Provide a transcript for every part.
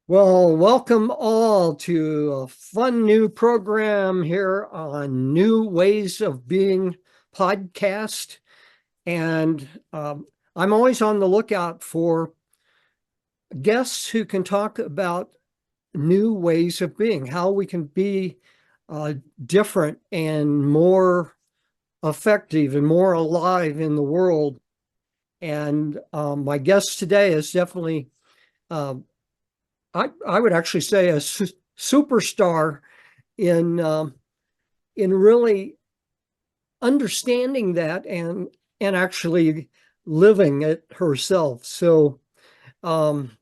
Well, welcome all to a fun new program here on New Ways of Being podcast. And I'm always on the lookout for guests who can talk about new ways of being, how we can be uh, different and more effective and more alive in the world. And my guest today is definitely uh, I would actually say a superstar in in really understanding that and actually living it herself. So um,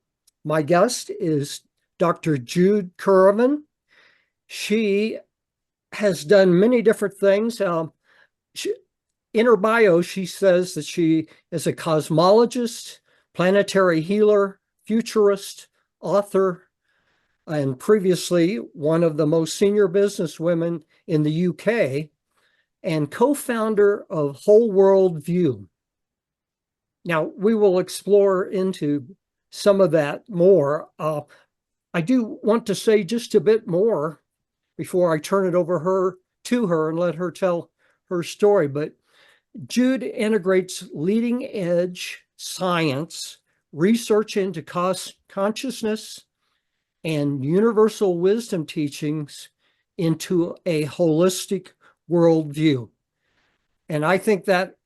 my guest is Dr. Jude Currivan. She has done many different things. She, in her bio, she says that she is a cosmologist, planetary healer, futurist, author, and previously one of the most senior businesswomen in the UK and co-founder of Whole World View. Now, we will explore into some of that more. I do want to say just a bit more before I turn it over to her and let her tell her story. But Jude integrates leading edge science, research into consciousness, and universal wisdom teachings into a holistic worldview. And I think that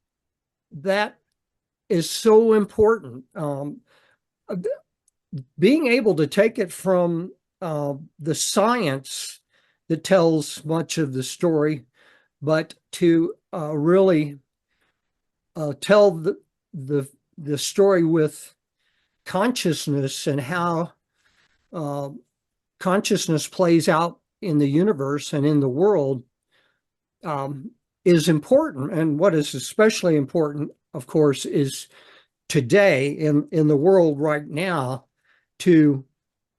is so important. Being able to take it from the science that tells much of the story, but to really tell the story with consciousness and how uh, consciousness plays out in the universe and in the world um, is important. And what is especially important, of course, is today in the world right now to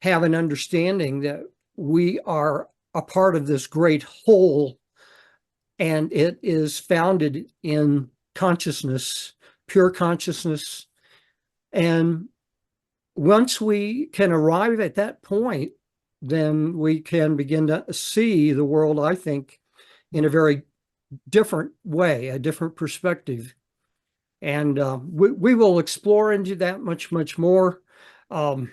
have an understanding that we are a part of this great whole, and it is founded in consciousness, pure consciousness. And once we can arrive at that point, then we can begin to see the world, I think, in a very different way, a different perspective. And we will explore into that much more. Um,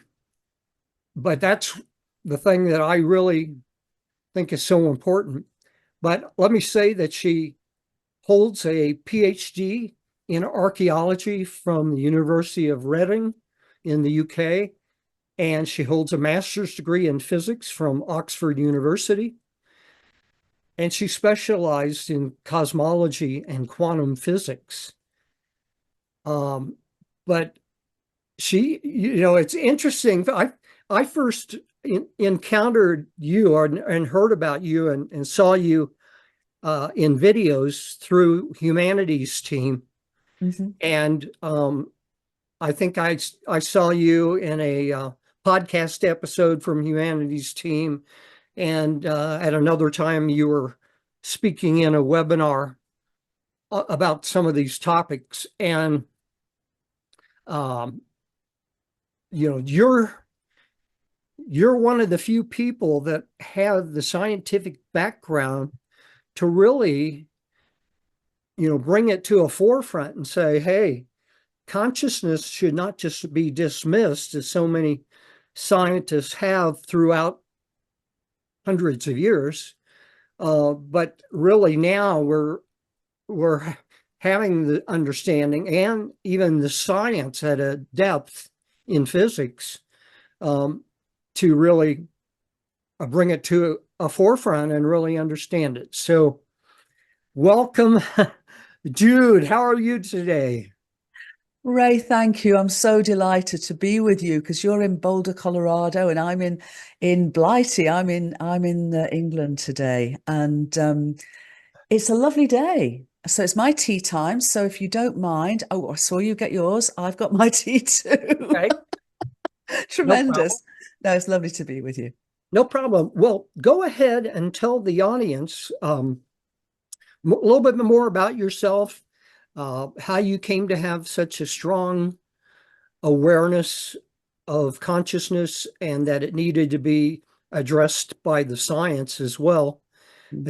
but that's the thing that I really think is so important. But let me say that she holds a PhD in archaeology from the University of Reading in the UK, and she holds a master's degree in physics from Oxford University. And she specialized in cosmology and quantum physics. Um, but it's interesting. I first encountered you and heard about you and saw you in videos through Humanities Team. Mm-hmm. And I think I saw you in a podcast episode from Humanities Team. And at another time, you were speaking in a webinar about some of these topics. And, um, you know, you're one of the few people that have the scientific background to really, bring it to a forefront and say, hey, consciousness should not just be dismissed as so many scientists have throughout hundreds of years, but really now we're having the understanding and even the science at a depth in physics um, to really bring it to a forefront and really understand it. So, welcome, Jude. How are you today? Ray, thank you. I'm so delighted to be with you because you're in Boulder, Colorado, and I'm in Blighty. I'm in England today, and it's a lovely day. So it's my tea time. So if you don't mind, oh, I saw you get yours. I've got my tea too. Okay, no problem. Tremendous. No, it's lovely to be with you. No problem. Well, go ahead and tell the audience a little bit more about yourself, how you came to have such a strong awareness of consciousness and that it needed to be addressed by the science as well.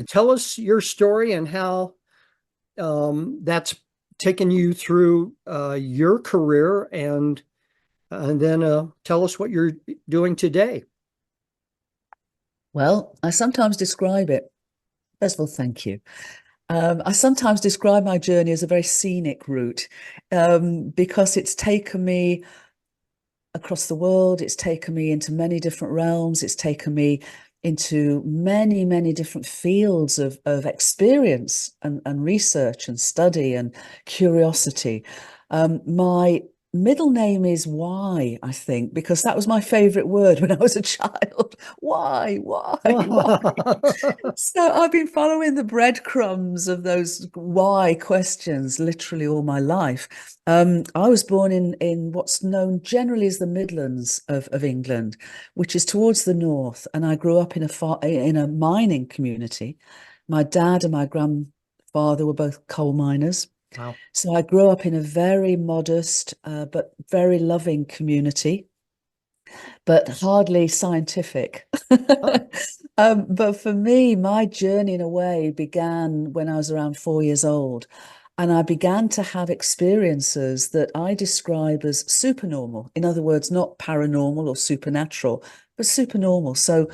Tell us your story and how that's taken you through your career, and then tell us what you're doing today. Well, I sometimes describe it. First of all, thank you. I sometimes describe my journey as a very scenic route because it's taken me across the world. It's taken me into many different realms. It's taken me into many, many different fields of experience and research and study and curiosity. My middle name is why, I think, because that was my favorite word when I was a child. Why? So I've been following the breadcrumbs of those why questions literally all my life. I was born in what's known generally as the Midlands of England, which is towards the north, and I grew up in a mining community. My dad and my grandfather were both coal miners. Wow. So I grew up in a very modest but very loving community, but hardly scientific. Oh. But for me, my journey in a way began when I was around 4 years old. And I began to have experiences that I describe as supernormal. In other words, not paranormal or supernatural, but supernormal. So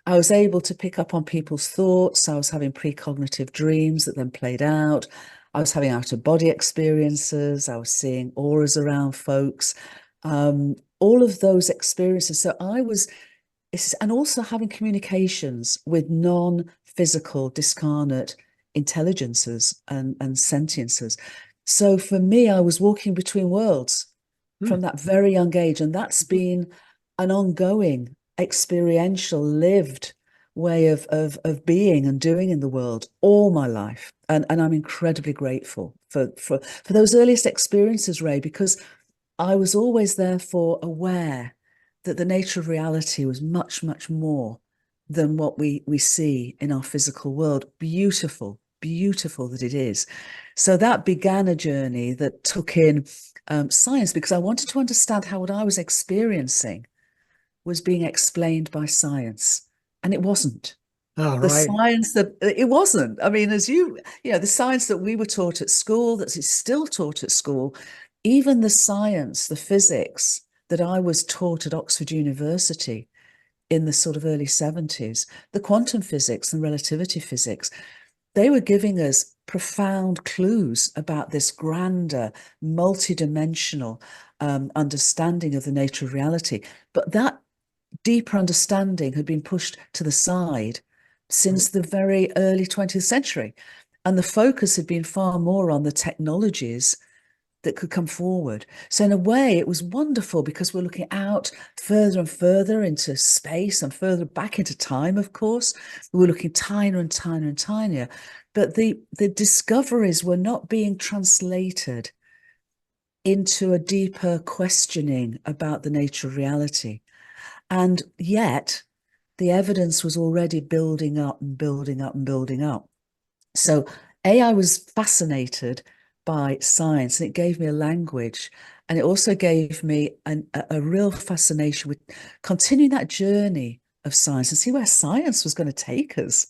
I was able to pick up on people's thoughts. I was having precognitive dreams that then played out. I was having out-of-body experiences. I was seeing auras around folks. All of those experiences. So I was, and also having communications with non-physical, discarnate intelligences and sentiences. So for me, I was walking between worlds from that very young age, and that's been an ongoing, experiential, lived way of being and doing in the world all my life. And I'm incredibly grateful for those earliest experiences, Ray, because I was always therefore aware that the nature of reality was much, much more than what we see in our physical world. Beautiful, beautiful that it is. So that began a journey that took in science, because I wanted to understand how what I was experiencing was being explained by science. And it wasn't. All The right. science that it wasn't. I mean, as you know, the science that we were taught at school, that is still taught at school, even the science, the physics that I was taught at Oxford University in the sort of early 70s, the quantum physics and relativity physics, they were giving us profound clues about this grander, multidimensional understanding of the nature of reality. But that deeper understanding had been pushed to the side since the very early 20th century. And the focus had been far more on the technologies that could come forward. So in a way, it was wonderful because we're looking out further and further into space and further back into time, of course. We were looking tinier and tinier and tinier. But the discoveries were not being translated into a deeper questioning about the nature of reality. And yet, the evidence was already building up and building up and building up. So I was fascinated by science, and it gave me a language, and it also gave me a real fascination with continuing that journey of science and see where science was going to take us,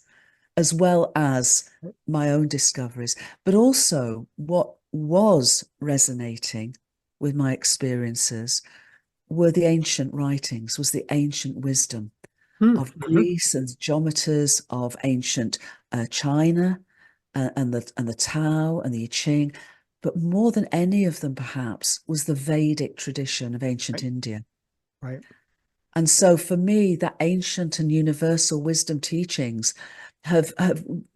as well as my own discoveries, but also what was resonating with my experiences were the ancient writings, was the ancient wisdom of Greece and geometers of ancient China and the Tao and the I Ching. But more than any of them, perhaps, was the Vedic tradition of ancient Right. India. Right. And so for me, that ancient and universal wisdom teachings have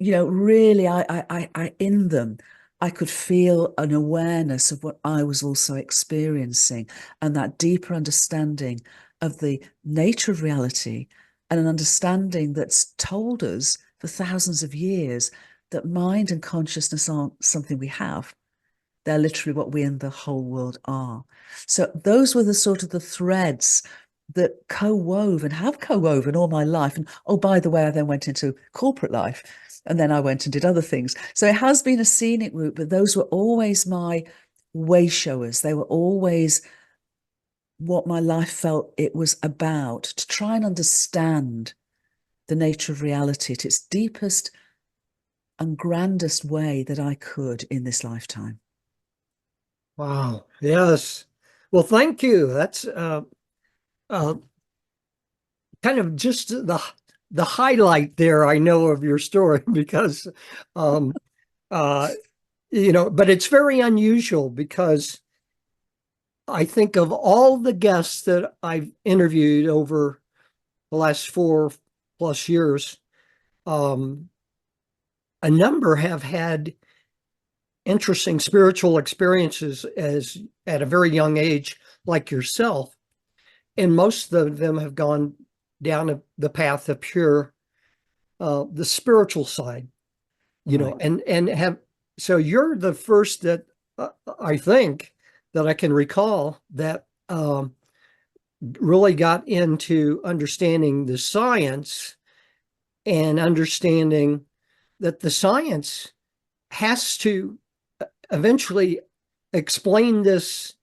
really, I in them, I could feel an awareness of what I was also experiencing, and that deeper understanding of the nature of reality, and an understanding that's told us for thousands of years that mind and consciousness aren't something we have. They're literally what we and the whole world are. So those were the sort of the threads that co-wove and have co-woven all my life. And oh, by the way, I then went into corporate life, and then I went and did other things. So it has been a scenic route, but those were always my way showers. They were always what my life felt it was about, to try and understand the nature of reality at its deepest and grandest way that I could in this lifetime. Wow. Yes. Well, thank you. That's uh, kind of just the highlight there, I know, of your story because um, uh, but it's very unusual because I think of all the guests that I've interviewed over the last 4+ years, um, a number have had interesting spiritual experiences as at a very young age, like yourself. And most of them have gone down the path of pure, the spiritual side, Right. and have, so you're the first that I think that I can recall that really got into understanding the science and understanding that the science has to eventually explain this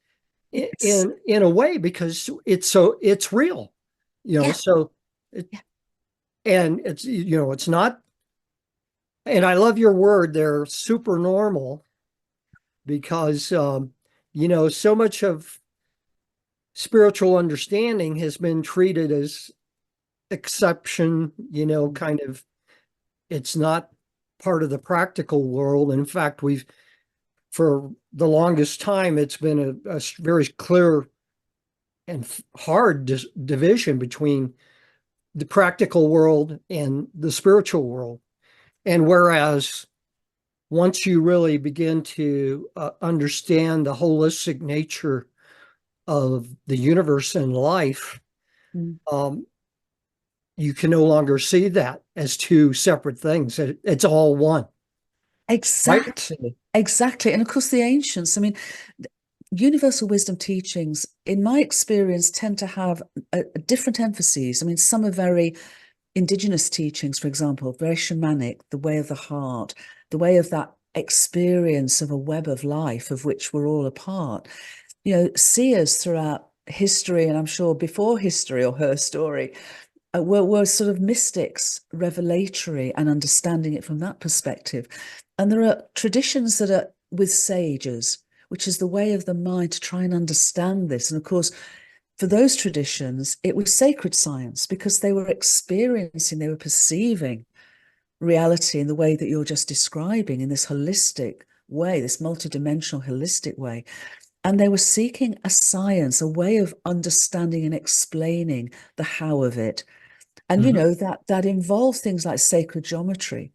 It's, in a way because it's real, yeah, so it, yeah, and it's not, and I love your word there, super normal, because so much of spiritual understanding has been treated as exception, kind of, it's not part of the practical world. In fact, we've, for the longest time, it's been a very clear and hard division between the practical world and the spiritual world. And whereas once you really begin to understand the holistic nature of the universe and life, mm, um, you can no longer see that as two separate things. It's all one, right? exactly, exactly. And of course, the ancients, I mean, universal wisdom teachings, in my experience, tend to have a different emphases. I mean, some are very indigenous teachings, for example, very shamanic, the way of the heart, the way of that experience of a web of life of which we're all a part. Seers throughout history, and I'm sure before history or her story, were sort of mystics, revelatory, and understanding it from that perspective. And there are traditions that are with sages, which is the way of the mind to try and understand this. And of course, for those traditions, it was sacred science because they were experiencing, they were perceiving reality in the way that you're just describing, in this holistic way, this multidimensional holistic way. And they were seeking a science, a way of understanding and explaining the how of it. And Mhm. that involves things like sacred geometry,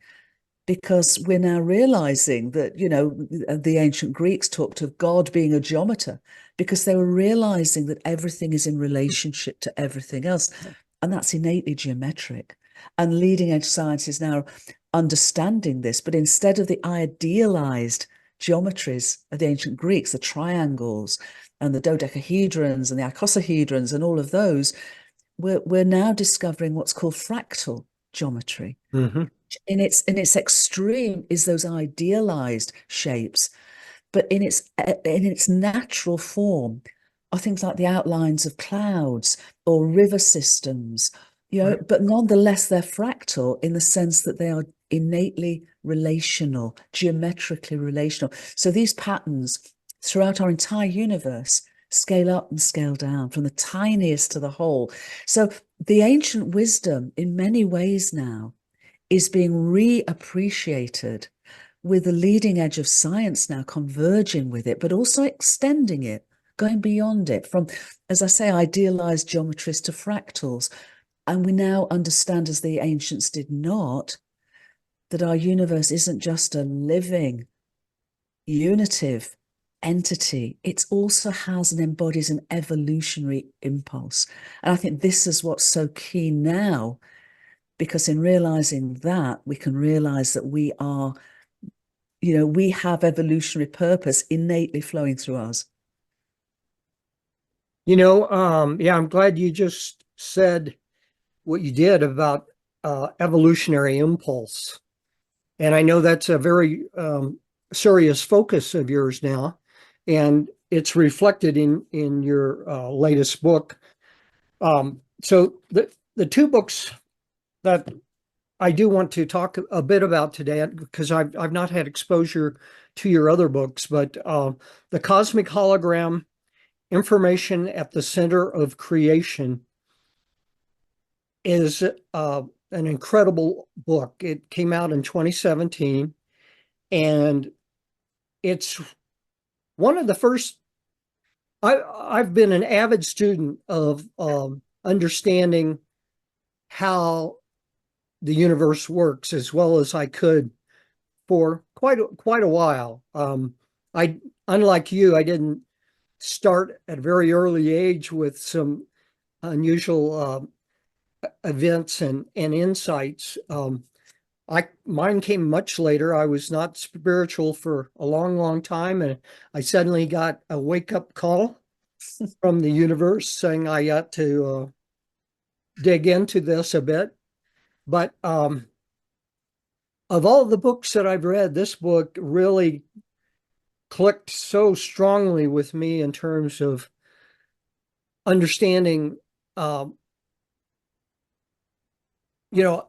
because we're now realizing that, the ancient Greeks talked of God being a geometer because they were realizing that everything is in relationship to everything else. And that's innately geometric. And leading edge science is now understanding this. But instead of the idealized geometries of the ancient Greeks, the triangles and the dodecahedrons and the icosahedrons and all of those, we're now discovering what's called fractal geometry. Mhm. In its extreme is those idealized shapes, but in its natural form are things like the outlines of clouds or river systems, Right. but nonetheless they're fractal in the sense that they are innately relational, geometrically relational. So these patterns throughout our entire universe scale up and scale down from the tiniest to the whole. So the ancient wisdom in many ways now is being reappreciated with the leading edge of science now converging with it, but also extending it, going beyond it from, as I say, idealized geometries to fractals. And we now understand, as the ancients did not, that our universe isn't just a living, unitive entity. It also has and embodies an evolutionary impulse. And I think this is what's so key now, because in realizing that, we can realize that we are, we have evolutionary purpose innately flowing through us. Yeah, I'm glad you just said what you did about evolutionary impulse. And I know that's a very serious focus of yours now. And it's reflected in your latest book. So the two books that I do want to talk a bit about today, because I've not had exposure to your other books, but The Cosmic Hologram, Information at the Center of Creation is an incredible book. It came out in 2017, and it's one of the first. I've been an avid student of understanding how the universe works as well as I could for quite a while. I, unlike you, I didn't start at a very early age with some unusual events and insights. Mine came much later. I was not spiritual for a long time, and I suddenly got a wake-up call from the universe saying I got to dig into this a bit. But of all the books that I've read, this book really clicked so strongly with me in terms of understanding. You know,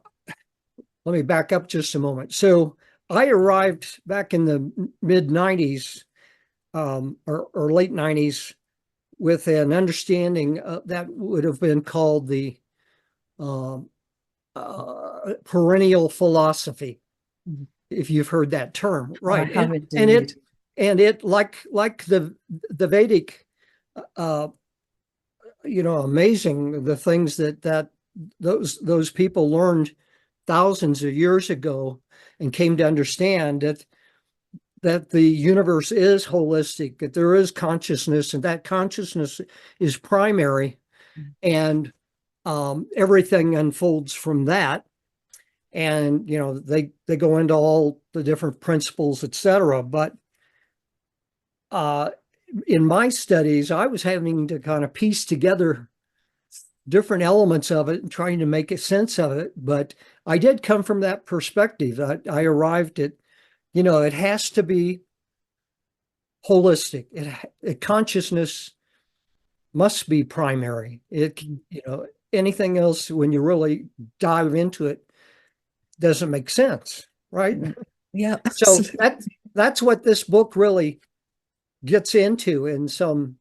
let me back up just a moment. So I arrived back in the mid 90s or late 90s with an understanding that would have been called the um, perennial philosophy, if you've heard that term, right? I have And indeed. it like the Vedic, uh, amazing the things that those people learned thousands of years ago and came to understand that the universe is holistic, that there is consciousness, and that consciousness is primary, and everything unfolds from that. And they go into all the different principles, etc. But in my studies, I was having to kind of piece together different elements of it and trying to make a sense of it. But I did come from that perspective. I arrived at, it has to be holistic. Consciousness must be primary. Anything else, when you really dive into it, doesn't make sense, right? Yeah, So absolutely. that's what this book really gets into in some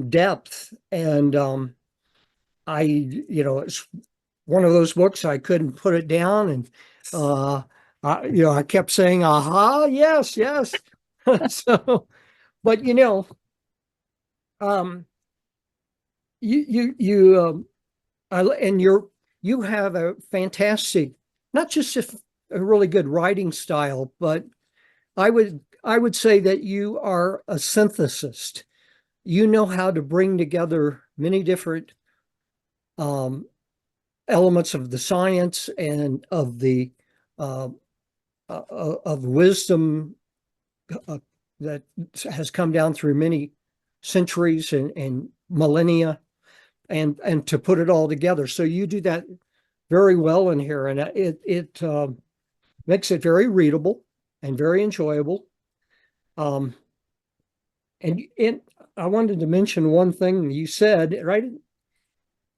depth. And it's one of those books I couldn't put it down, and I kept saying, "Aha, yes, yes." So, but um, and you have a fantastic, not just a really good writing style, but I would say that you are a synthesist. You know how to bring together many different um, elements of the science and of the uh, of wisdom that has come down through many centuries and millennia, and to put it all together. So you do that very well in here, and it makes it very readable and very enjoyable. Um, and I wanted to mention one thing you said right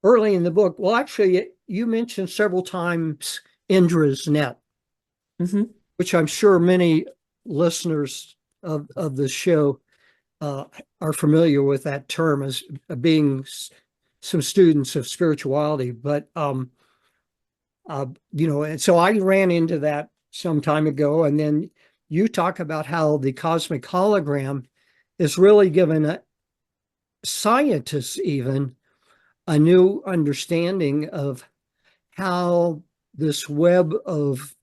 early in the book. Well, actually, you mentioned several times Indra's net, Mhm. which I'm sure many listeners of the show uh, are familiar with that term as being some students of spirituality. But and so I ran into that some time ago, and then you talk about how the cosmic hologram is really given scientists even a new understanding of how this web of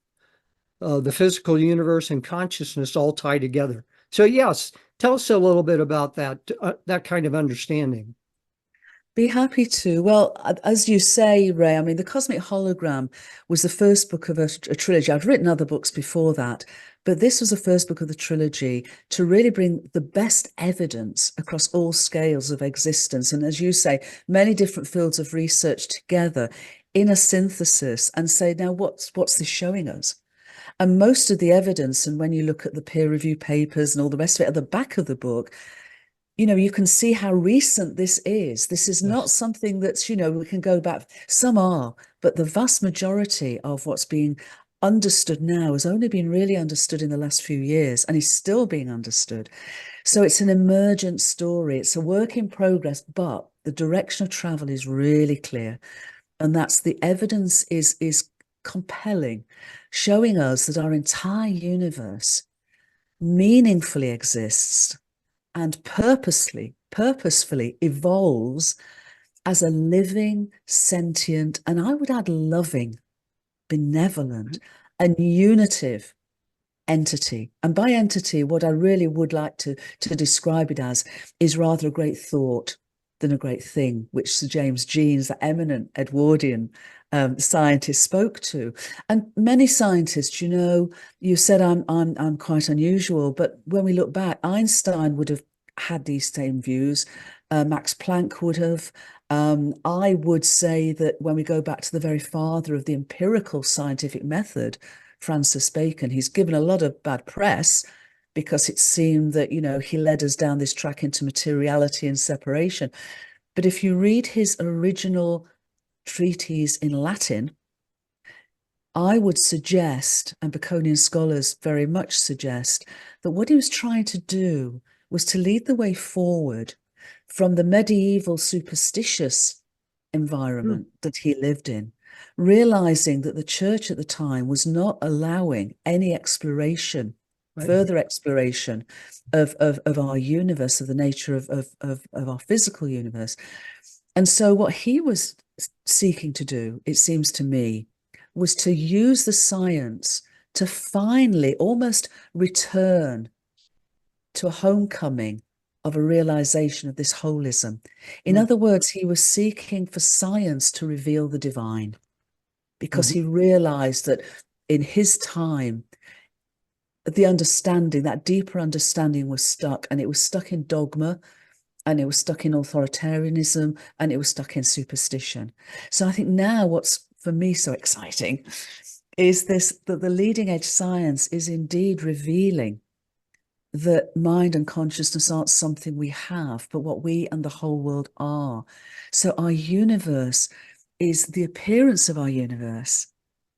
the physical universe and consciousness all tie together. So yes, tell us a little bit about that kind of understanding. Be happy to. Well, as you say, Ray, I mean, The Cosmic Hologram was the first book of a trilogy. I've written other books before that, but this was the first book of the trilogy to really bring the best evidence across all scales of existence. And as you say, many different fields of research together in a synthesis and say, now what's this showing us? And most of the evidence, and when you look at the peer review papers and all the rest of it at the back of the book, you can see how recent this is. This is not Yes. something that's, we can go back. Some are, but the vast majority of what's being understood now has only been really understood in the last few years and is still being understood. So it's an emergent story. It's a work in progress, but the direction of travel is really clear. And that's the evidence is compelling, showing us that our entire universe meaningfully exists and purposefully evolves as a living, sentient, and I would add loving, benevolent, and unitive entity. And by entity, what I really would like to describe it as is rather a great thought than a great thing, which Sir James Jeans, the eminent Edwardian scientist, spoke to. And many scientists, you said I'm quite unusual, but when we look back, Einstein would have had these same views. Max Planck would have. I would say that when we go back to the very father of the empirical scientific method, Francis Bacon, he's given a lot of bad press because it seemed that, he led us down this track into materiality and separation. But if you read his original treatise in Latin, I would suggest, and Baconian scholars very much suggest, that what he was trying to do was to lead the way forward from the medieval superstitious environment that he lived in, realizing that the church at the time was not allowing any exploration, further exploration of our universe, of the nature of our physical universe. And so what he was seeking to do, it seems to me, was to use the science to finally almost return to a homecoming of a realization of this holism. In other words, he was seeking for science to reveal the divine because he realized that in his time, the understanding, that deeper understanding was stuck, and it was stuck in dogma, and it was stuck in authoritarianism, and it was stuck in superstition. So I think now what's for me so exciting is this, that the leading edge science is indeed revealing that mind and consciousness aren't something we have, but what we and the whole world are. So our universe is the appearance of our universe.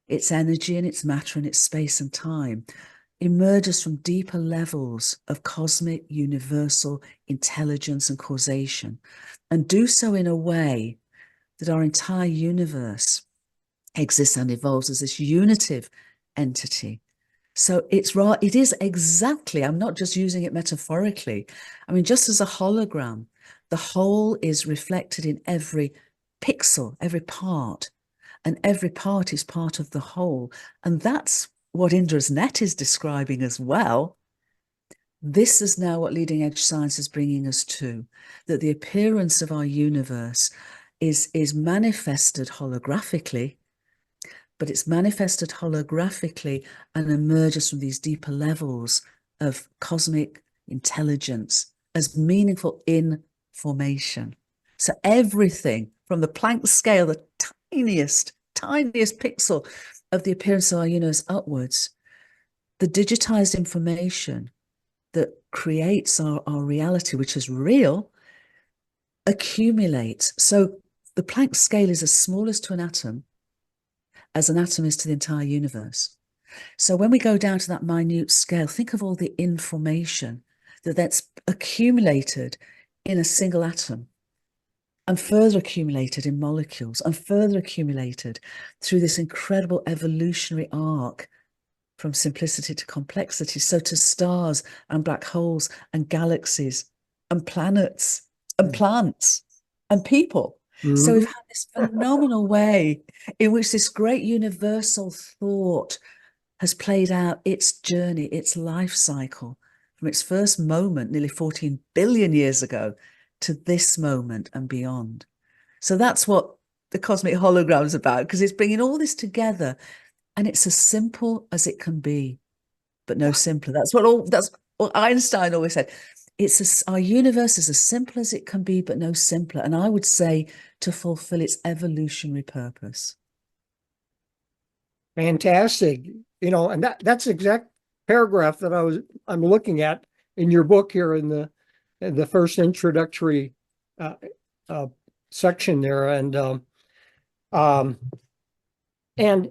Its energy and its matter and its space and time emerges from deeper levels of cosmic, universal intelligence and causation, and do so in a way that our entire universe exists and evolves as this unitive entity. So it is exactly, I'm not just using it metaphorically. I mean, just as a hologram, the whole is reflected in every pixel, every part, and every part is part of the whole. And that's what Indra's net is describing as well. This is now what leading edge science is bringing us to, that the appearance of our universe is manifested holographically, but it's manifested holographically and emerges from these deeper levels of cosmic intelligence as meaningful information. So everything from the Planck scale, the tiniest pixel of the appearance of our universe upwards, the digitized information that creates our reality, which is real, accumulates. So the Planck scale is as small as to an atom is to the entire universe. So when we go down to that minute scale, think of all the information that's accumulated in a single atom, and further accumulated in molecules, and further accumulated through this incredible evolutionary arc from simplicity to complexity. So to stars and black holes and galaxies and planets and plants and people. So we've had this phenomenal way in which this great universal thought has played out its journey, its life cycle, from its first moment nearly 14 billion years ago to this moment and beyond. So that's what the cosmic hologram is about, because it's bringing all this together, and it's as simple as it can be, but no simpler. That's what Einstein always said. Our universe is as simple as it can be, but no simpler. And I would say to fulfill its evolutionary purpose. Fantastic. And that's the exact paragraph that I'm looking at in your book here in the the first introductory uh, uh, section there, um, and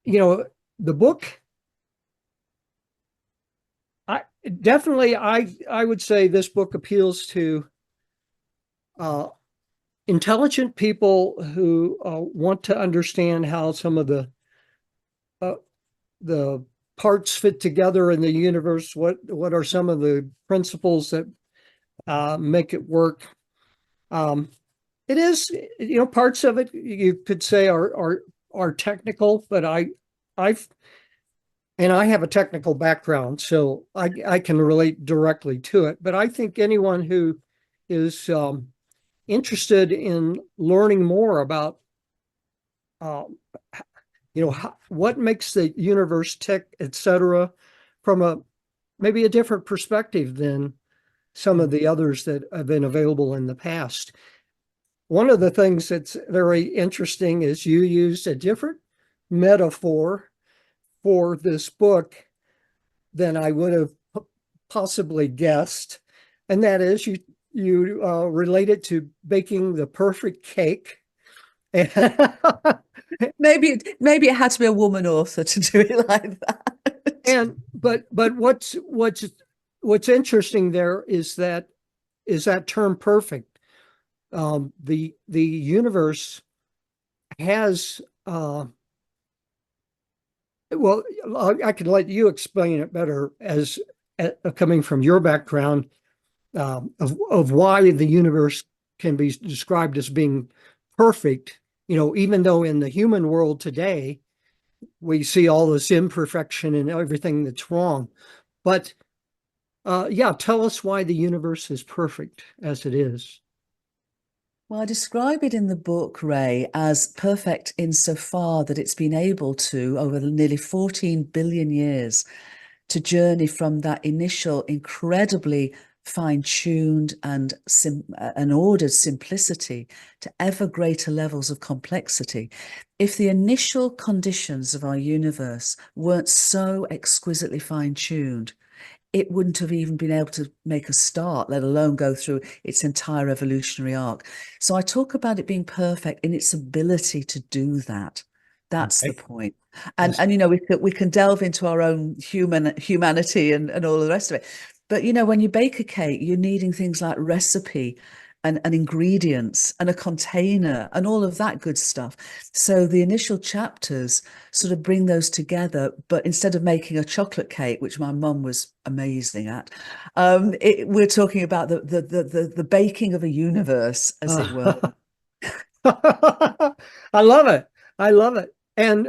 you know, the book. I definitely, I would say this book appeals to uh, intelligent people who want to understand how some of uh, the parts fit together in the universe. What are some of the principles that make it work? Um, it is, you know, parts of it you could say are technical, but I've and I have a technical background, so I can relate directly to it. But I think anyone who is interested in learning more about uh, you know, what makes the universe tick, etc., from a maybe a different perspective than some of the others that have been available in the past. One of the things that's very interesting is you used a different metaphor for this book than I would have possibly guessed, and that is you relate it to baking the perfect cake. Maybe it had to be a woman author to do it like that. And but what's interesting there is that term perfect. The universe has well, I can let you explain it better as coming from your background of why the universe can be described as being perfect. You know, even though in the human world today we see all this imperfection and everything that's wrong, but yeah, tell us why the universe is perfect as it is. Well, I describe it in the book, Ray, as perfect insofar that it's been able to, over the nearly 14 billion years, to journey from that initial incredibly fine-tuned and ordered simplicity to ever greater levels of complexity. If the initial conditions of our universe weren't so exquisitely fine-tuned, it wouldn't have even been able to make a start, let alone go through its entire evolutionary arc. So I talk about it being perfect in its ability to do that. That's the Okay. point. Yes. And you know, we can delve into our own humanity and all the rest of it. But you know, when you bake a cake, you're needing things like recipe and ingredients and a container and all of that good stuff. So the initial chapters sort of bring those together, but instead of making a chocolate cake, which my mum was amazing at, we're talking about the baking of a universe, as it were. I love it. I love it. And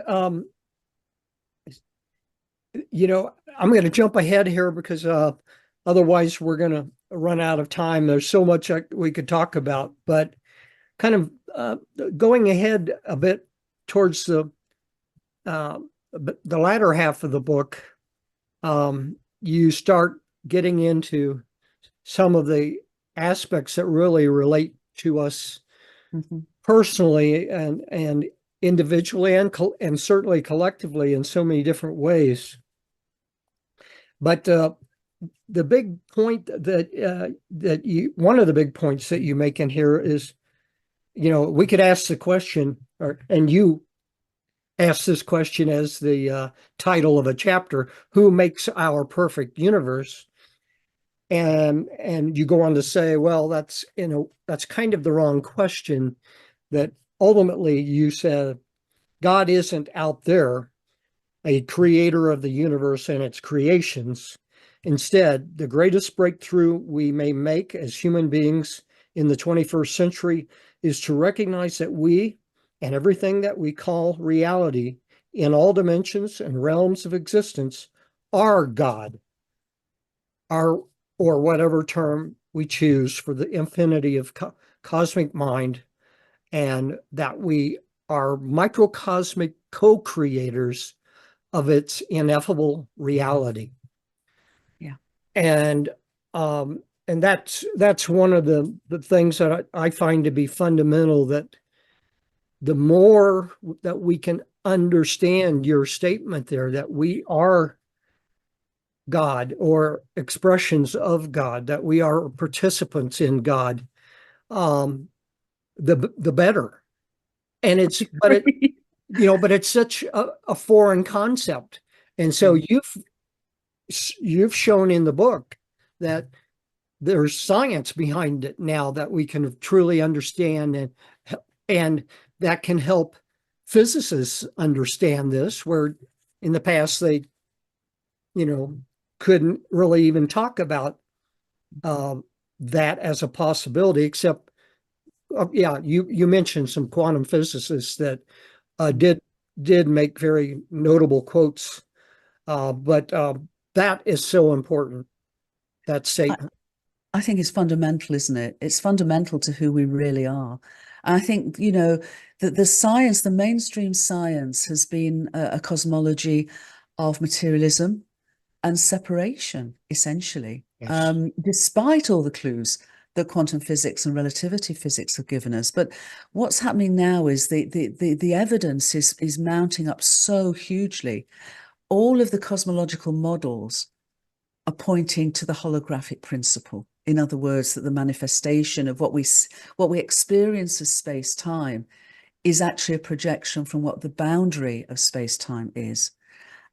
you know, I'm going to jump ahead here because otherwise we're going to run out of time. There's so much we could talk about, but kind of going ahead a bit towards uh, the latter half of the book, you start getting into some of the aspects that really relate to us Mhm. personally and individually and certainly collectively in so many different ways. But the big point that you one of the big points that you make in here is, you know, we could ask the question, and you ask this question as the title of a chapter: Who makes our perfect universe? And you go on to say, well, that's kind of the wrong question. That ultimately you said God isn't out there, a creator of the universe and its creations. Instead, the greatest breakthrough we may make as human beings in the 21st century is to recognize that we and everything that we call reality in all dimensions and realms of existence are God, our or whatever term we choose for the infinity of cosmic mind, and that we are microcosmic co-creators of its ineffable reality. Yeah. And that's one of the things that I find to be fundamental, that the more that we can understand your statement there, that we are God or expressions of God, that we are participants in God, um, the better. And but it's such a foreign concept. And so Mm. you've shown in the book that there's science behind it now that we can truly understand, and that can help physicists understand this, where in the past they, you know, couldn't really even talk about um, that as a possibility, except yeah, you mentioned some quantum physicists that did make very notable quotes, but that is so important, that I, statement. I think it's fundamental, isn't it? It's fundamental to who we really are. And I think, that the science, the mainstream science has been a cosmology of materialism and separation, essentially, Yes. despite all the clues that quantum physics and relativity physics have given us. But what's happening now is the evidence is mounting up so hugely. All of the cosmological models are pointing to the holographic principle. In other words, that the manifestation of what we experience as space-time is actually a projection from what the boundary of space-time is,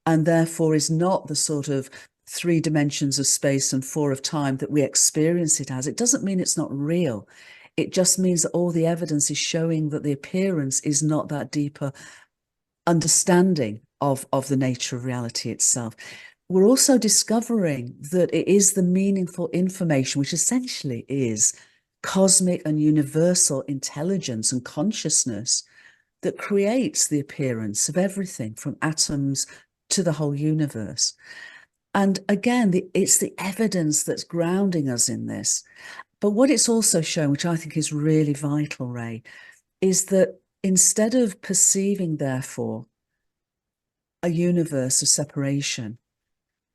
and therefore is not the sort of 3 dimensions of space and 4 of time that we experience it as. It doesn't mean it's not real. It just means that all the evidence is showing that the appearance is not that deeper understanding of the nature of reality itself. We're also discovering that it is the meaningful information, which essentially is cosmic and universal intelligence and consciousness, that creates the appearance of everything from atoms to the whole universe. And again, it's the evidence that's grounding us in this. But what it's also shown, which I think is really vital, Ray, is that instead of perceiving, therefore, a universe of separation,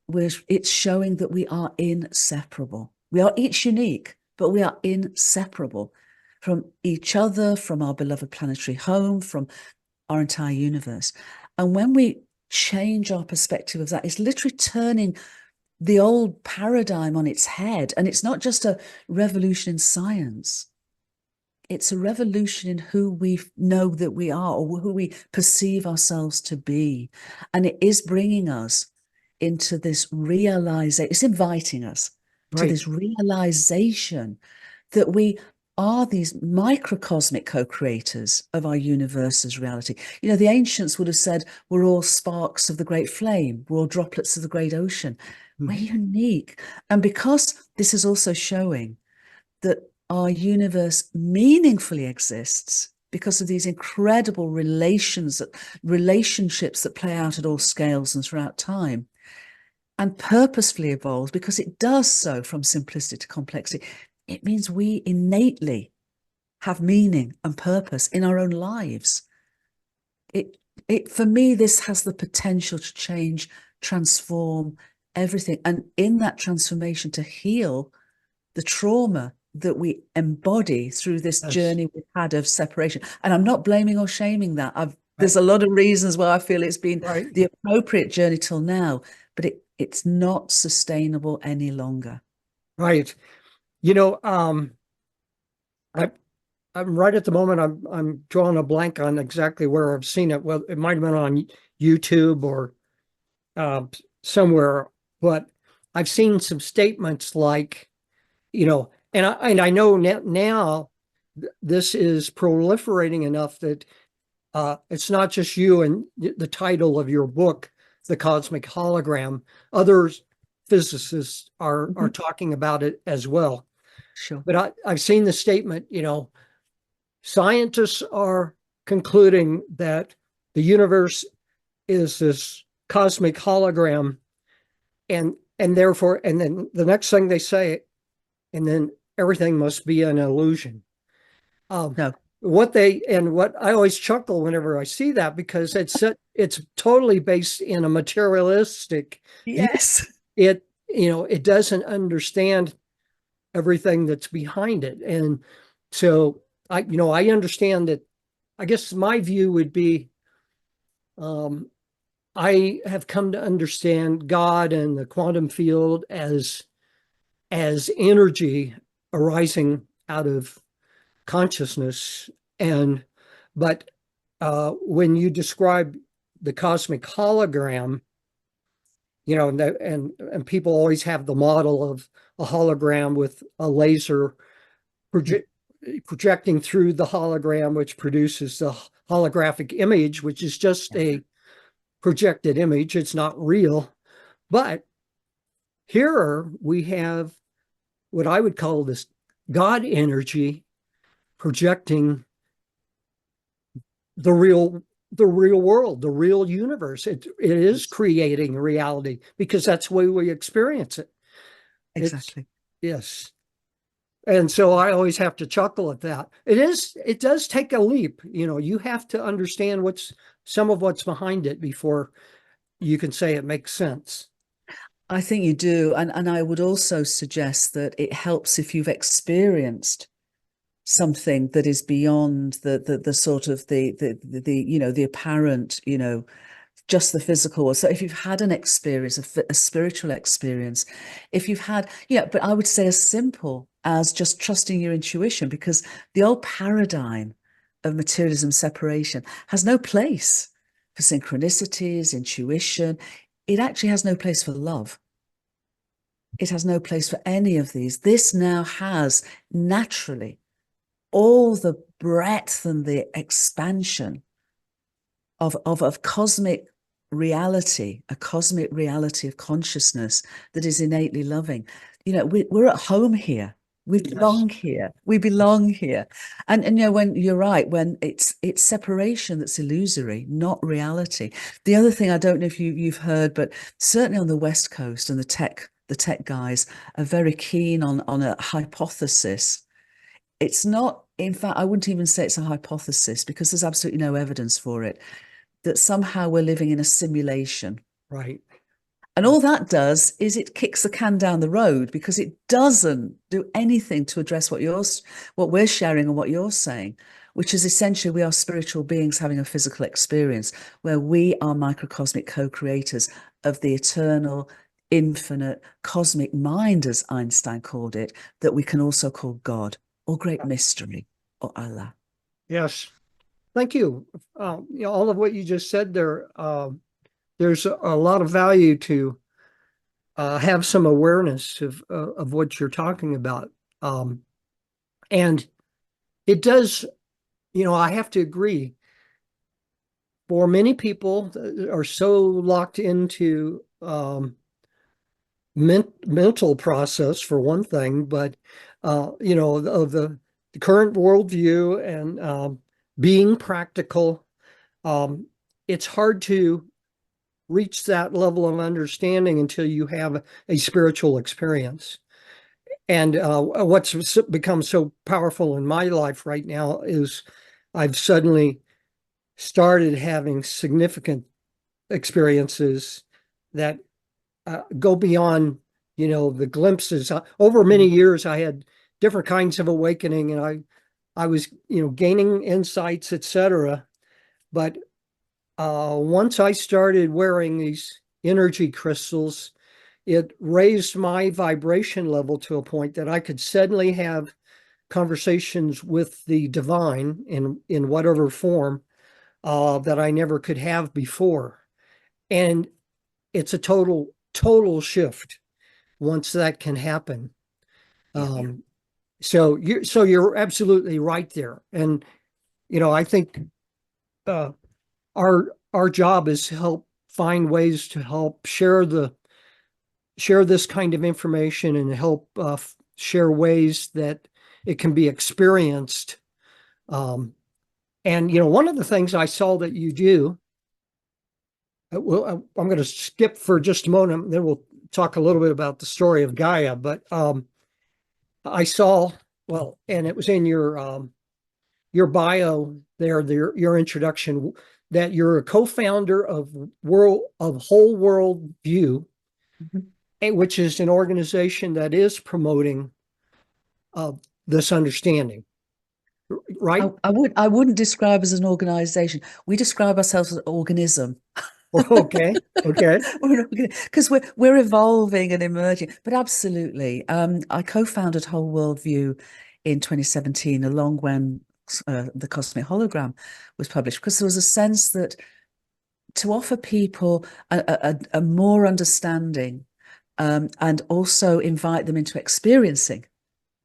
it's showing that we are inseparable. We are each unique, but we are inseparable from each other, from our beloved planetary home, from our entire universe. And when we change our perspective of that, it's literally turning the old paradigm on its head. And it's not just a revolution in science, it's a revolution in who we know that we are, or who we perceive ourselves to be. And it is bringing us into this realization, it's inviting us to Right. this realization that we are these microcosmic co-creators of our universe's reality. The ancients would have said, we're all sparks of the great flame, we're all droplets of the great ocean. We're Mhm. unique. And because this is also showing that our universe meaningfully exists because of these incredible relationships that play out at all scales and throughout time, and purposefully evolves because it does so from simplicity to complexity, it means we innately have meaning and purpose in our own lives. For me, this has the potential to change, transform everything, and in that transformation to heal the trauma that we embody through this Yes. journey we've had of separation. And I'm not blaming or shaming that. Right. There's a lot of reasons why I feel it's been Right. the appropriate journey till now, but it's not sustainable any longer. Right. You know, I I'm right at the moment. I'm drawing a blank on exactly where I've seen it. Well, it might have been on YouTube or uh, somewhere, but I've seen some statements like, and I know now this is proliferating enough that it's not just you and the title of your book, The Cosmic Hologram. Others physicists are Mhm. talking about it as well. Sure. But I've seen the statement, scientists are concluding that the universe is this cosmic hologram, and therefore, and then the next thing they say, and then everything must be an illusion. Um, No. what I always chuckle whenever I see that, because it's totally based in a materialistic view. Yes. It doesn't understand everything that's behind it, and so I understand that. I guess my view would be, um, I have come to understand God and the quantum field as energy arising out of consciousness. And but when you describe the cosmic hologram, and people always have the model of a hologram with a laser proje projecting through the hologram, which produces the holographic image, which is just a projected image. It's not real. But here we have what I would call this God energy projecting the real world, the real universe. It is creating reality because that's the way we experience it. Exactly. Yes. And so I always have to chuckle at that. It does take a leap. You have to understand some of what's behind it before you can say it makes sense. I think you do. And I would also suggest that it helps if you've experienced something that is beyond the sort of the apparent, just the physical. So if you've had an experience, a spiritual experience, if you've had, but I would say as simple as just trusting your intuition, because the old paradigm of materialism separation has no place for synchronicities, intuition. It actually has no place for love. It has no place for any of these. This now has naturally all the breadth and the expansion of cosmic reality, a cosmic reality of consciousness that is innately loving. We're at home here. We belong here. We belong here. And when you're right, when it's separation that's illusory, not reality. The other thing, I don't know if you've heard, but certainly on the West Coast, and the tech guys are very keen on a hypothesis. It's not, in fact, I wouldn't even say it's a hypothesis because there's absolutely no evidence for it, that somehow we're living in a simulation. Right. And all that does is it kicks the can down the road, because it doesn't do anything to address what we're sharing and what you're saying, which is essentially we are spiritual beings having a physical experience where we are microcosmic co-creators of the eternal, infinite, cosmic mind, as Einstein called it, that we can also call God or great mystery or Allah. Yes. Thank you. All of what you just said there, there's a lot of value to have some awareness of what you're talking about. And it does, I have to agree. For many people that are so locked into mental process, for one thing, but of the current worldview and being practical, it's hard to reach that level of understanding until you have a spiritual experience. And what's become so powerful in my life right now is I've suddenly started having significant experiences that go beyond, the glimpses. Over many years, I had different kinds of awakening, and I was, gaining insights, etc. But once I started wearing these energy crystals, it raised my vibration level to a point that I could suddenly have conversations with the divine in whatever form that I never could have before. And it's a total shift once that can happen. So you're absolutely right there. And I think our job is to help find ways to help share this kind of information and help share ways that it can be experienced. And one of the things I saw that you do, I'm going to skip for just a moment, then we'll talk a little bit about the story of Gaia. But I saw, well, and it was in your bio there, your introduction, that you're a co-founder of Whole World View, which is an organization that is promoting this understanding, right? I wouldn't describe as an organization. We describe ourselves as an organism. Okay. Okay. Because we're evolving and emerging. But absolutely, I co-founded Whole Worldview in 2017, along when the Cosmic Hologram was published, because there was a sense that to offer people a more understanding, and also invite them into experiencing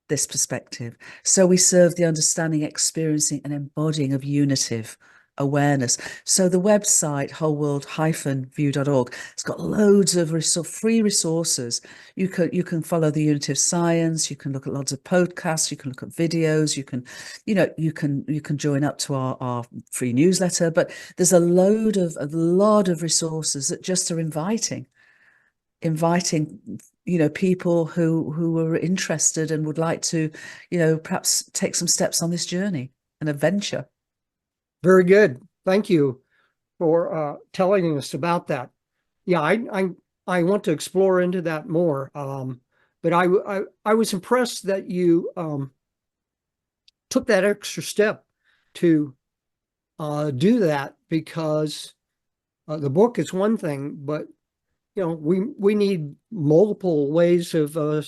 this perspective. So we serve the understanding, experiencing, and embodying of unitive awareness. So the website wholeworld-view.org, it's got loads of free resources. You can follow the unity of science, you can look at lots of podcasts, you can look at videos, you can join up to our free newsletter. But there's a lot of resources that just are inviting people who are interested and would like to perhaps take some steps on this journey, an adventure. Very good. Thank you for telling us about that. Yeah, I want to explore into that more. But I was impressed that you took that extra step to do that, because the book is one thing, but we need multiple ways Yeah,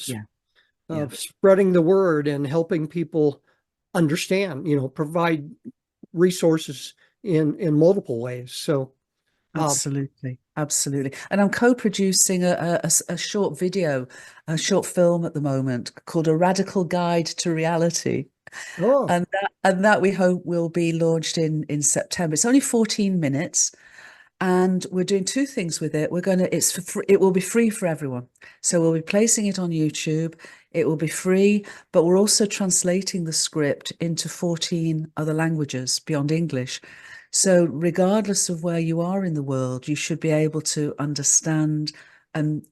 yeah, of spreading the word and helping people understand. Provide resources in multiple ways. So, absolutely, absolutely. And I'm co-producing a short video, a short film at the moment called A Radical Guide to Reality. oh, And that we hope will be launched in September. It's only 14 minutes. And we're doing two things with it. It will be free for everyone. So we'll be placing it on YouTube. It will be free, but we're also translating the script into 14 other languages beyond English. So regardless of where you are in the world, you should be able to understand and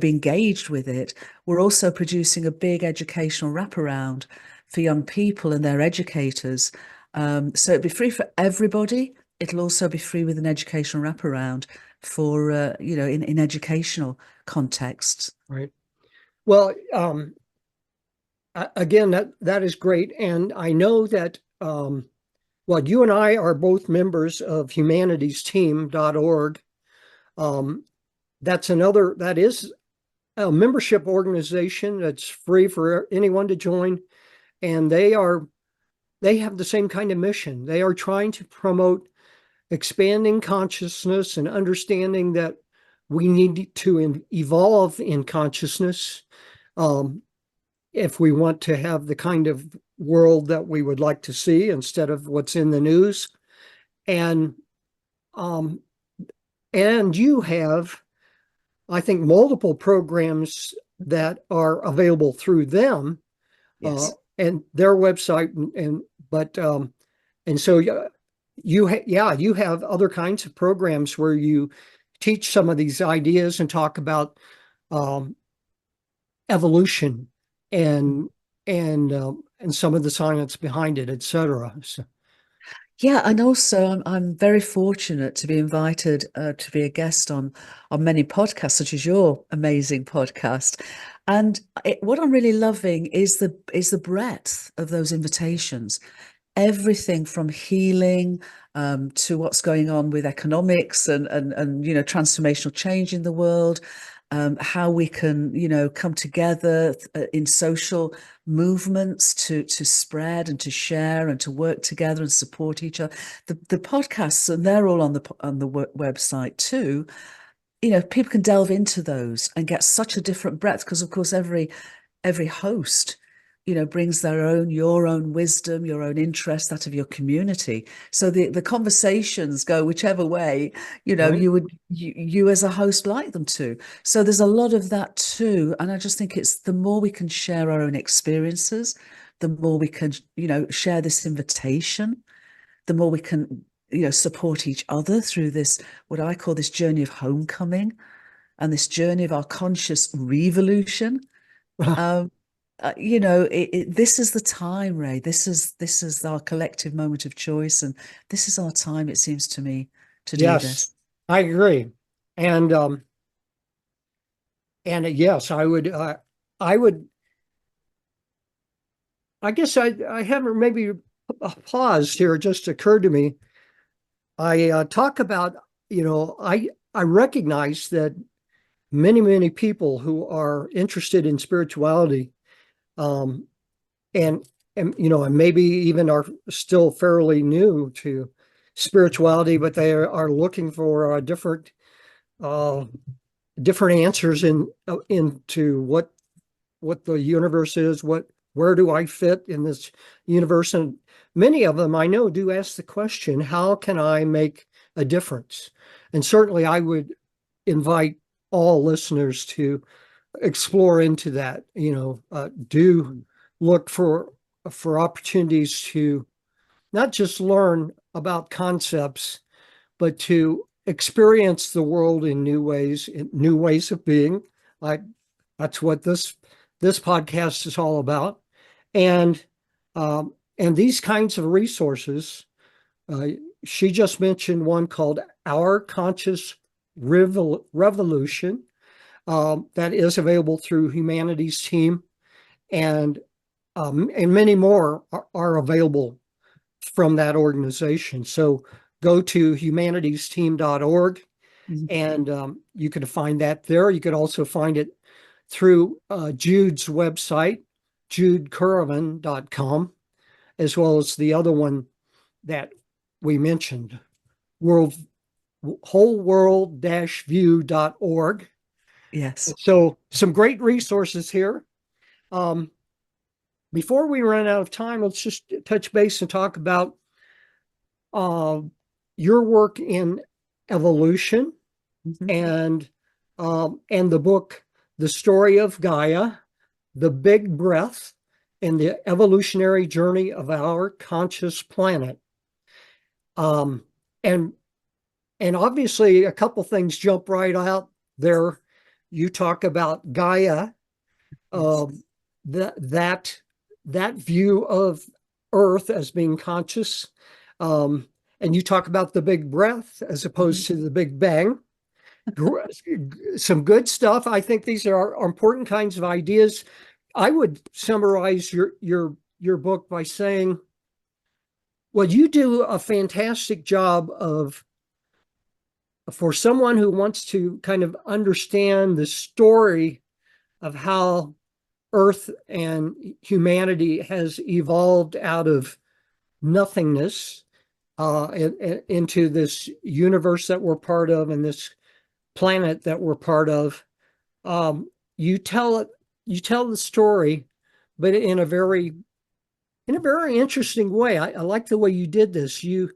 be engaged with it. We're also producing a big educational wraparound for young people and their educators. So it'll be free for everybody. It'll also be free with an educational wraparound for in educational contexts. right. Well, again, that is great, and I know that well, you and I are both members of humanitiesteam.org. Um, that is a membership organization that's free for anyone to join, and they have the same kind of mission. They are trying to promote expanding consciousness and understanding that we need to evolve in consciousness, um, if we want to have the kind of world that we would like to see instead of what's in the news. And um, and you have, I think, multiple programs that are available through them, uh, Yes. and their website, and so you have other kinds of programs where you teach some of these ideas and talk about um, evolution and and some of the science behind it, etc. So, Yeah, and also I'm very fortunate to be invited to be a guest on many podcasts, such as your amazing podcast. And what I'm really loving is the breadth of those invitations. Everything from healing to what's going on with economics and transformational change in the world, how we can come together in social movements to spread and to share and to work together and support each other. The podcasts, and they're all on the website too. People can delve into those and get such a different breadth, because of course every host brings your own wisdom, your own interest, that of your community. So the conversations go whichever way right. you as a host like them to. So there's a lot of that too, and I just think it's the more we can share our own experiences, the more we can share this invitation, the more we can support each other through this, what I call this journey of homecoming, and this journey of our conscious revolution. um, this is the time, Ray. This is our collective moment of choice, and this is our time, it seems to me, to do Yes, this. I agree. And yes, I would, I guess I haven't maybe paused here. It just occurred to me. I talk about I recognize that many people who are interested in spirituality, um, and and maybe even are still fairly new to spirituality, but they are looking for uh, different answers into what the universe is, where do I fit in this universe? And many of them I know do ask the question, how can I make a difference? And certainly I would invite all listeners to explore into that, do look for opportunities to not just learn about concepts, but to experience the world in new ways of being. Like that's what this podcast is all about. And these kinds of resources, uh, she just mentioned one called Our Conscious Revolution, that is available through Humanities Team, and many more are available from that organization. So go to humanitiesteam.org, Mhm. and you can find that there. You could also find it through Jude's website, judecurrivan.com, as well as the other one that we mentioned, world wholeworld-view.org. Yes. So some great resources here. Um, Before we run out of time, let's just touch base and talk about uh, your work in evolution, Mhm. and the book, The Story of Gaia, The Big Breath, and the Evolutionary Journey of Our Conscious Planet. Um, and and obviously, a couple things jump right out there. You talk about Gaia, Yes. um, that that view of Earth as being conscious, um, and you talk about the big breath as Mhm. opposed to the big bang. Some good stuff. I think these are important kinds of ideas. I would summarize your book by saying, well, you do a fantastic job of, for someone who wants to kind of understand the story of how Earth and humanity has evolved out of nothingness, into this universe that we're part of and this planet that we're part of. Um, you tell it, you tell the story, but in a very interesting way. I like the way you did this. You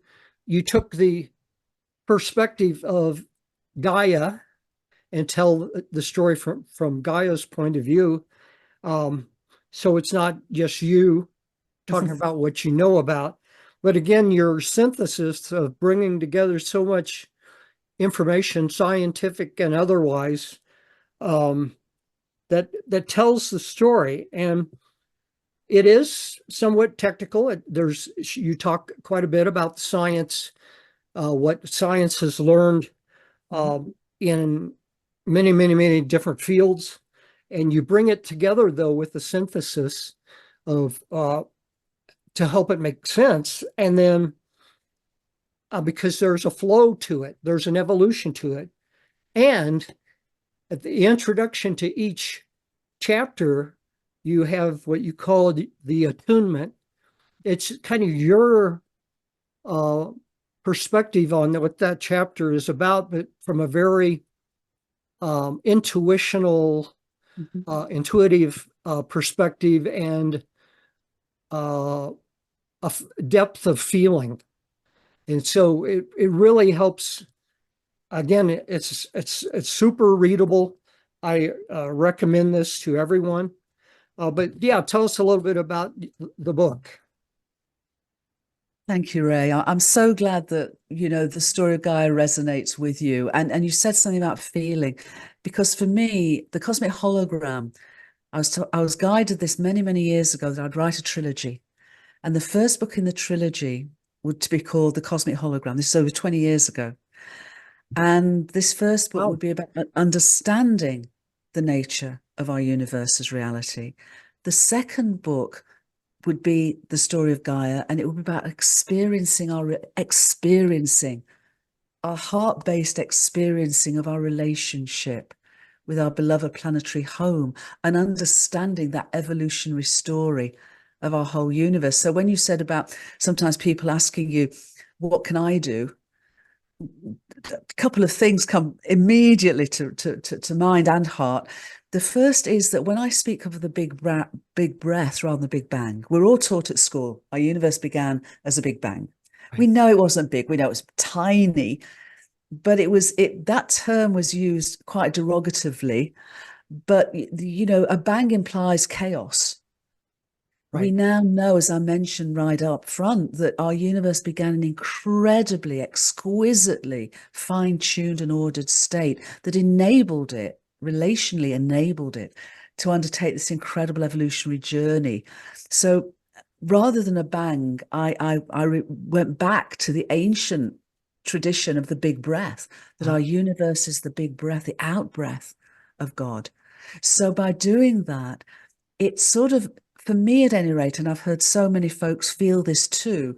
took the perspective of Gaia and tell the story from Gaia's point of view. Um, so it's not just you talking about what you know about, but again, your synthesis of bringing together so much information, scientific and otherwise, um, that tells the story. And it is somewhat technical. You talk quite a bit about science, what science has learned Mhm. in many different fields, and you bring it together though with the synthesis of to help it make sense. And then because there's a flow to it, there's an evolution to it, and at the introduction to each chapter, you have what you call the attunement. It's kind of your uh, perspective on what that chapter is about, but from a very Mhm. intuitive perspective, and uh, depth of feeling. And so it really helps. Again, it's super readable. I recommend this to everyone. But yeah, tell us a little bit about the book. Thank you, Ray. I'm so glad that, the story of Gaia resonates with you. And you said something about feeling, because for me, the cosmic hologram, I was guided this many years ago that I'd write a trilogy. And the first book in the trilogy would be called The Cosmic Hologram. This is over 20 years ago. And this first book Wow. would be about understanding the nature of our universe as reality. The second book would be the story of Gaia, and it would be about experiencing our heart-based experiencing of our relationship with our beloved planetary home and understanding that evolutionary story of our whole universe. So when you said about sometimes people asking you, what can I do? A couple of things come immediately to mind and heart. The first is that when I speak of the big breath rather than the big bang, we're all taught at school, our universe began as a big bang. Right. We know it wasn't big, we know it was tiny, but that term was used quite derogatively. But a bang implies chaos. We Right. now know, as I mentioned right up front, that our universe began an incredibly, exquisitely fine-tuned and ordered state that enabled it, relationally enabled it, to undertake this incredible evolutionary journey. So rather than a bang, I went back to the ancient tradition of the big breath, that our universe is the big breath, the out-breath of God. So by doing that, it's sort of, for me at any rate, and I've heard so many folks feel this too,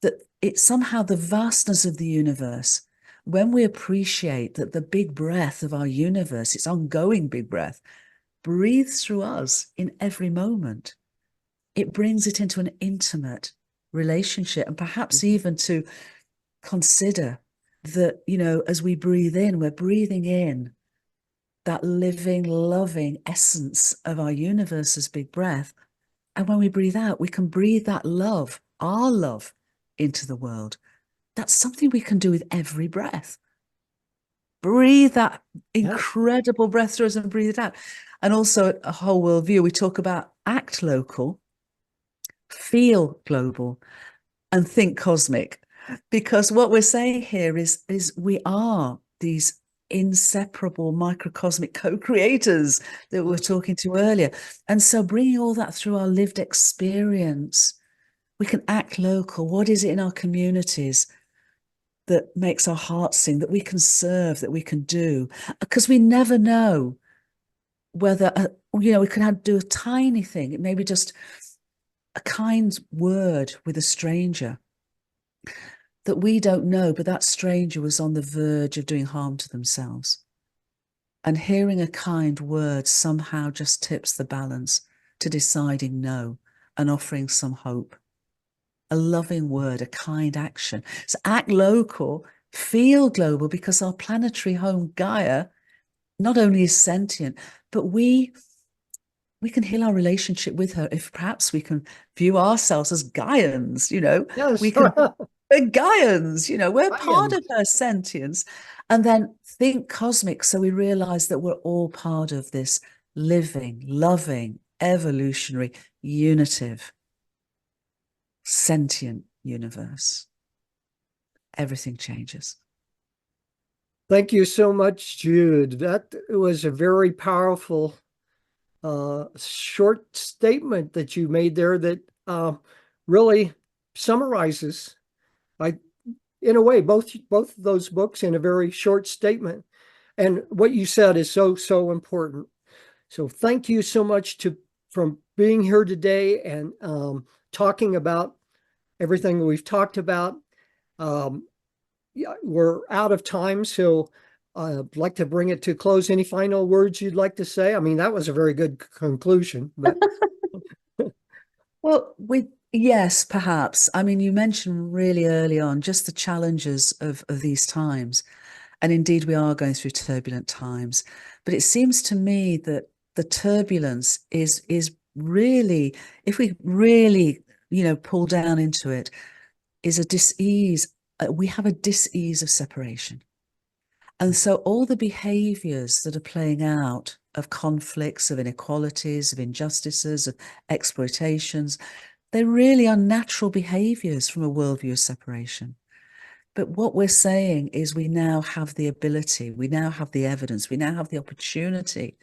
that it's somehow the vastness of the universe. When we appreciate that the big breath of our universe, its ongoing big breath, breathes through us in every moment, it brings it into an intimate relationship, and perhaps even to consider that, as we breathe in, we're breathing in that living, loving essence of our universe's big breath. And when we breathe out, we can breathe that love, our love, into the world. That's something we can do with every breath. Breathe that incredible breath through us and breathe it out. And also a whole world view. We talk about act local, feel global, and think cosmic. Because what we're saying here is we are these inseparable microcosmic co-creators that we were talking to earlier. And so bringing all that through our lived experience, we can act local. What is it in our communities that makes our hearts sing, that we can serve, that we can do? Because we never know whether, we can do a tiny thing. It may be just a kind word with a stranger that we don't know, but that stranger was on the verge of doing harm to themselves. And hearing a kind word somehow just tips the balance to deciding no and offering some hope. A loving word, a kind action. So act local, feel global, because our planetary home, Gaia, not only is sentient, but we can heal our relationship with her if perhaps we can view ourselves as Gaians, Yes. we can we're Gaians, we're part Gaians. of her sentience. And then think cosmic, so we realize that we're all part of this living, loving, evolutionary, unitive, sentient universe. Everything changes. Thank you so much, Jude. That was a very powerful short statement that you made there that really summarizes, I, in a way, both of those books in a very short statement. And what you said is so important. So thank you so much from being here today and talking about everything we've talked about. Yeah, we're out of time, so I'd like to bring it to close. Any final words you'd like to say? I mean, that was a very good conclusion, but Well, yes, perhaps. I mean, you mentioned really early on just the challenges of these times. And indeed, we are going through turbulent times. But it seems to me that the turbulence is really, if we really, pull down into it, is a dis-ease. We have a dis-ease of separation. And so all the behaviors that are playing out of conflicts, of inequalities, of injustices, of exploitations, they really are natural behaviors from a worldview of separation. But what we're saying is we now have the ability, we now have the evidence, we now have the opportunity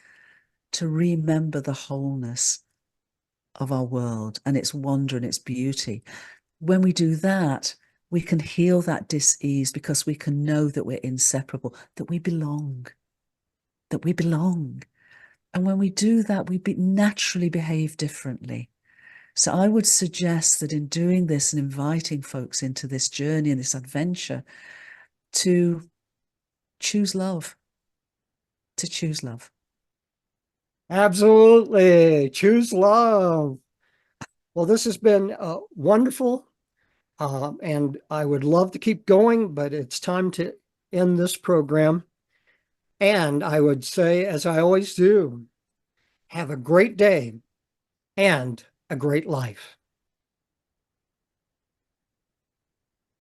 to remember the wholeness of our world and its wonder and its beauty. When we do that, we can heal that dis-ease because we can know that we're inseparable, that we belong, that we belong. And when we do that, we naturally behave differently. So I would suggest that in doing this and inviting folks into this journey and this adventure, to choose love, to choose love. Absolutely. Choose love. Well, this has been wonderful. And I would love to keep going, but it's time to end this program. And I would say, as I always do, have a great day and a great life.